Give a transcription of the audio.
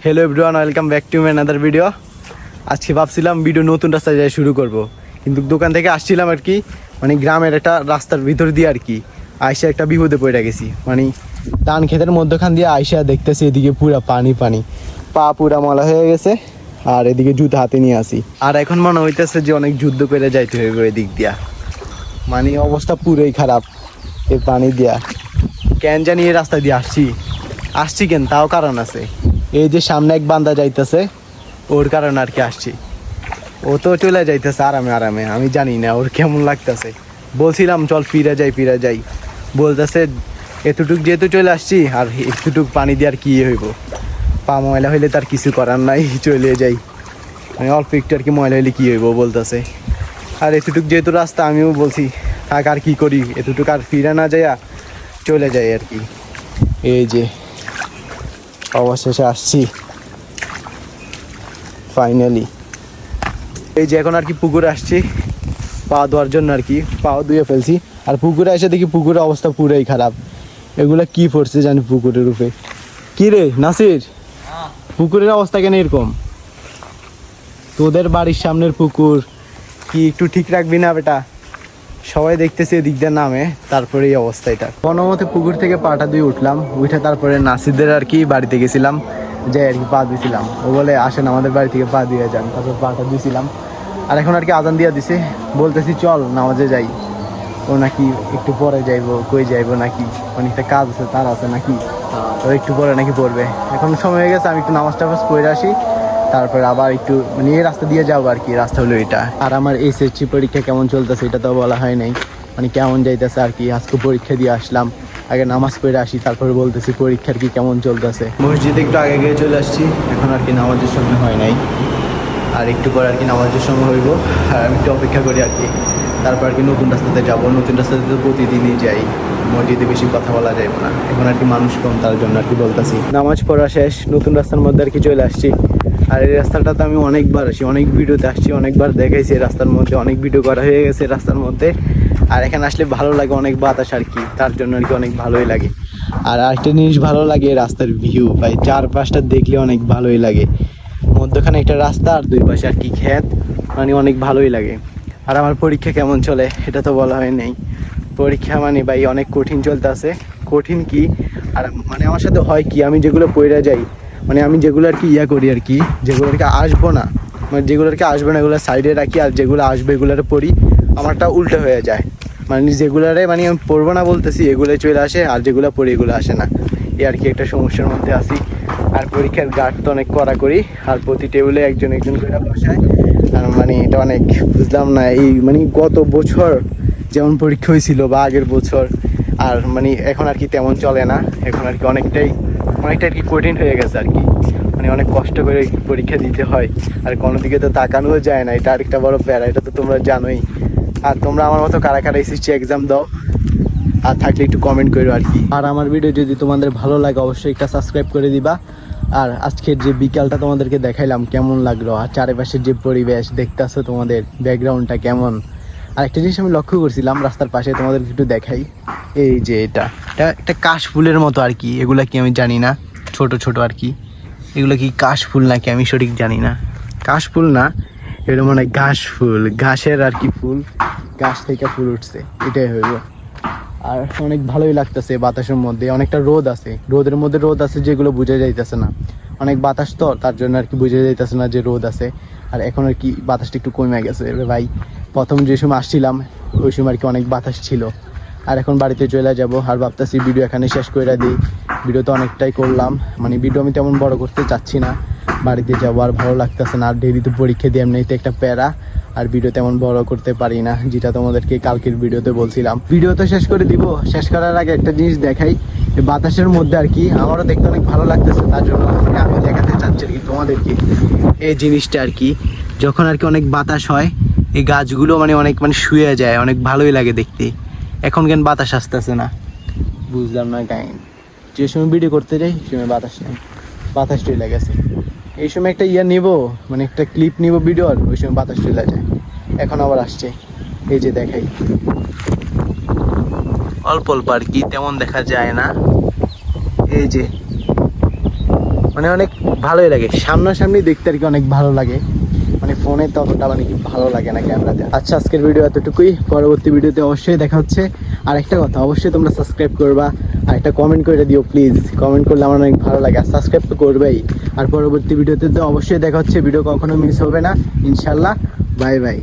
Hello everyone, welcome back to my another video. আজকে ভাবছিলাম video নতুন রাস্তায় যাই শুরু করব, কিন্তু দোকান থেকে আসছিলাম আর কি, মানে গ্রামের একটা রাস্তার ভিতর দিয়ে আর কি আইসা একটা বিপদে পড়ে গেছি। মানে ধান ক্ষেতের মধ্যখান দিয়ে আইসা দেখতেছি এদিকে পুরা পানি পানি, পা পুরা ময়লা হয়ে গেছে, আর এদিকে জুতো হাতে নিয়ে আসি। আর এখন মনে হইতেছে যে অনেক যুদ্ধ করে যাইতে হইবে এদিক দিয়া, মানে অবস্থা পুরোই খারাপ এই পানি দিয়া। কেন জানি এই রাস্তা দিয়ে আসছি কেন তাও কারণ আছে। এই যে সামনে এক বান্দা যাইতেছে, ওর কারণে আর কি আসছি। ও তো চলে যাইতেছে আরামে আরামে, আমি জানি না ওর কেমন লাগতেছে। বলছিলাম চল ফিরে যাই, বলতেছে এতটুক যেহেতু চলে আসছি আর এতটুক পানি দিয়ে আর কি হইব, পা ময়লা হইলে তার কিছু করার নাই, চলে যাই। মানে অল্প একটু আর কি ময়লা হইলে কী হইব বলতেছে। আর এতটুক যেহেতু রাস্তা, আমিও বলছি থাক আর কি করি, এতটুকু আর ফিরে না যাইয়া চলে যাই আর কি। এই যে অবশেষে আসছি ফাইনালি। এই যে এখন আর কি পুকুরে আসছি পা ধোয়ার জন্য আর কি, পাও ধুয়ে ফেলছি। আর পুকুরে এসে দেখি পুকুরের অবস্থা পুরোই খারাপ। এগুলা কি পড়ছে জানি পুকুরের রূপে। কি রে নাসির, পুকুরের অবস্থা কেন এরকম? তোদের বাড়ির সামনের পুকুর, কি একটু ঠিক রাখবি না বেটা? সবাই দেখতেছে এদিক দিয়ে নামে, তারপরে এই অবস্থা। এটা কোনো মতে পুকুর থেকে পাটা দিয়ে উঠলাম, উঠে তারপরে নাসিরদের আর কি বাড়িতে গেছিলাম, যে আর কি পা দিয়েছিলাম। ও বলে আসেন আমাদের বাড়ি থেকে পা দিয়ে যান, তারপর পাটা দিয়েছিলাম। আর এখন আর কি আজান দিয়ে দিছে, বলতেছি চল নামাজে যাই। ও নাকি একটু পরে যাইবো, কই যাইবো নাকি, অনেকটা কাজ আছে তার আছে নাকি, তো একটু পরে নাকি পড়বে। এখন সময় হয়ে গেছে, আমি একটু নামাজ টামাজ পড়ে আসি, তারপর আবার একটু মানে এই রাস্তা দিয়ে যাবো আর কি। রাস্তা হলো এটা। আর আমার এসএসসি পরীক্ষা কেমন চলতেছে এটা তো বলা হয় নাই, মানে কেমন যাইতেছে আর কি। আজকে পরীক্ষা দিয়ে আসলাম, আগে নামাজ পড়ে আসি, তারপরে বলতেছি পরীক্ষার কি কেমন চলতেছে। মসজিদে একটু আগে গিয়ে চলে আসছি, এখন আর কি নামাজের সময় হয় নাই, আর একটু পরে আর কি নামাজের সময় হইব। আর আমি একটু অপেক্ষা করি আর কি, তারপর আর কি নতুন রাস্তাতে যাবো। নতুন রাস্তাতে তো প্রতিদিনই যাই, মসজিদে বেশি কথা বলা যায় না, এখন আর কি মানুষ কম, তার জন্য আর কি বলতেছি। নামাজ পড়া শেষ, নতুন রাস্তার মধ্যে আর কি চলে আসছি। আর এই রাস্তাটাতে আমি অনেকবার আসি, অনেক ভিডিওতে আসছি, অনেকবার দেখাইছি। এই রাস্তার মধ্যে অনেক ভিডিও করা হয়ে গেছে রাস্তার মধ্যে। আর এখানে আসলে ভালো লাগে, অনেক বাতাস আর কি, তার জন্য আর কি অনেক ভালোই লাগে। আর আরেকটা জিনিস ভালো লাগে, রাস্তার ভিউ ভাই, চারপাশটা দেখলে অনেক ভালোই লাগে। মধ্যখানে একটা রাস্তা আর দুই পাশে আর কি ক্ষেত, মানে অনেক ভালোই লাগে। আর আমার পরীক্ষা কেমন চলে এটা তো বলা হয় নাই। পরীক্ষা মানে ভাই অনেক কঠিন চলতে আছে। কঠিন কি, আর মানে আমার সাথে হয় কি, আমি যেগুলো পড়ে যাই, মানে আমি যেগুলো আর কি করি আর কি, যেগুলো আর কি আসবো না, মানে যেগুলো আর কি আসবে না এগুলো সাইডে রাখি, আর যেগুলো আসবে এগুলোর পড়ি। আমারটা উল্টো হয়ে যায়, মানে যেগুলারে মানে আমি পড়বো না বলতেছি এগুলো চলে আসে, আর যেগুলো পড়ি এগুলো আসে না। এই আর কি একটা সমস্যার মধ্যে আসি। আর পরীক্ষার গার্ড তো অনেক করা করি, আর প্রতি টেবিলে একজন করে বসায়। আর মানে এটা অনেক বুঝলাম না, এই মানে গত বছর যেমন পরীক্ষা হয়েছিল বা আগের বছর, আর মানে এখন আর কি তেমন চলে না। এখন আর কি অনেকটাই আর কি কঠিন হয়ে গেছে আর কি, মানে অনেক কষ্ট করে পরীক্ষা দিতে হয়, আর কোনো দিকে তো তাকানোও যায় না। এটা আরেকটা বড় প্যারা, এটা তো তোমরা জানোই। আর তোমরা আমার মতো কারা কারা এসএসসি এক্সাম দাও, আর থাকলে একটু কমেন্ট করো আর কি। আর আমার ভিডিও যদি তোমাদের ভালো লাগে অবশ্যই একটা সাবস্ক্রাইব করে দিবা। আর আজকের যে বিকালটা তোমাদেরকে দেখাইলাম কেমন লাগলো, আর চারিপাশের যে পরিবেশ দেখতে আসো, তোমাদের ব্যাকগ্রাউন্ডটা কেমন। আর একটা জিনিস আমি লক্ষ্য করছিলাম রাস্তার পাশে, তোমাদের একটু দেখাই। এই যে এটা একটা কাশ ফুলের মতো আর কি, এগুলা কি আমি জানি না, ছোট ছোট আর কি। এগুলো কি কাশ ফুল নাকি আমি সঠিক জানি না। কাশ ফুল না, এগুলো মানে ঘাস ফুল, ঘাসের আর কি ফুল, গাছ থেকে ফুল উঠছে, এটাই হইব। আর অনেক ভালোই লাগতেছে বাতাসের মধ্যে, অনেকটা রোদ আছে, রোদের মধ্যে রোদ আছে যেগুলো বোঝা যাইতেছে না। অনেক বাতাস তো, তার জন্য আর কি বোঝা যাইতেছে না যে রোদ আছে। আর এখন আর কি বাতাসটা একটু কমে গেছে ভাই। প্রথম যে সময় আসছিলাম ওই সময় আর কি অনেক বাতাস ছিল। আর এখন বাড়িতে চলে যাব, আর ভাবতেছি ভিডিও এখানে শেষ করে দিই। ভিডিও তো অনেকটাই করলাম, মানে ভিডিও আমি তেমন বড় করতে চাচ্ছি না। বাড়িতে যাবো, আর ভালো লাগতেছে না। আর ডেলি তো পরীক্ষা দিয়ে এমনিতে একটা প্যারা, আর ভিডিও তেমন বড় করতে পারি না, যেটা তোমাদেরকে কালকের ভিডিওতে বলছিলাম। ভিডিও তো শেষ করে দিব, শেষ করার আগে একটা জিনিস দেখাই। বাতাসের মধ্যে আর কি আমারও দেখতে অনেক ভালো লাগতেছে, তার জন্য আমি দেখাতে চাচ্ছি আর কি তোমাদেরকে এই জিনিসটা আর কি। যখন আর কি অনেক বাতাস হয়, এই গাছগুলো মানে অনেক মানে শুয়ে যায়, অনেক ভালোই লাগে দেখতে। এখন কেন বাতাস আসতেছে না বুঝলাম না গাইন। যে সময় ভিডিও করতে যাই সে সময় বাতাস নেই, বাতাস চলে গেছে। এই সময় একটা নিব, মানে একটা ক্লিপ নিব ভিডিওর, ওই সময় বাতাস চলে যায়। এখন আবার আসছে, এই যে দেখাই, অল্প অল্প আর কি, তেমন দেখা যায় না। এই যে মানে অনেক ভালোই লাগে, সামনাসামনি দেখতে আর কি অনেক ভালো লাগে, মানে ফোনে ততটা মানে কি ভালো লাগে না ক্যামেরাতে। আচ্ছা, আজকের ভিডিও এতটুকুই, পরবর্তী ভিডিওতে অবশ্যই দেখা হচ্ছে। আর একটা কথা, অবশ্যই তোমরা সাবস্ক্রাইব করবা, আর একটা কমেন্ট করে দিও প্লিজ, কমেন্ট করলে আমার অনেক ভালো লাগে, আর সাবস্ক্রাইব তো করবেই। আর পরবর্তী ভিডিওতে তো অবশ্যই দেখা হচ্ছে, ভিডিও কখনো মিস হবে না ইনশাল্লাহ। Bye bye.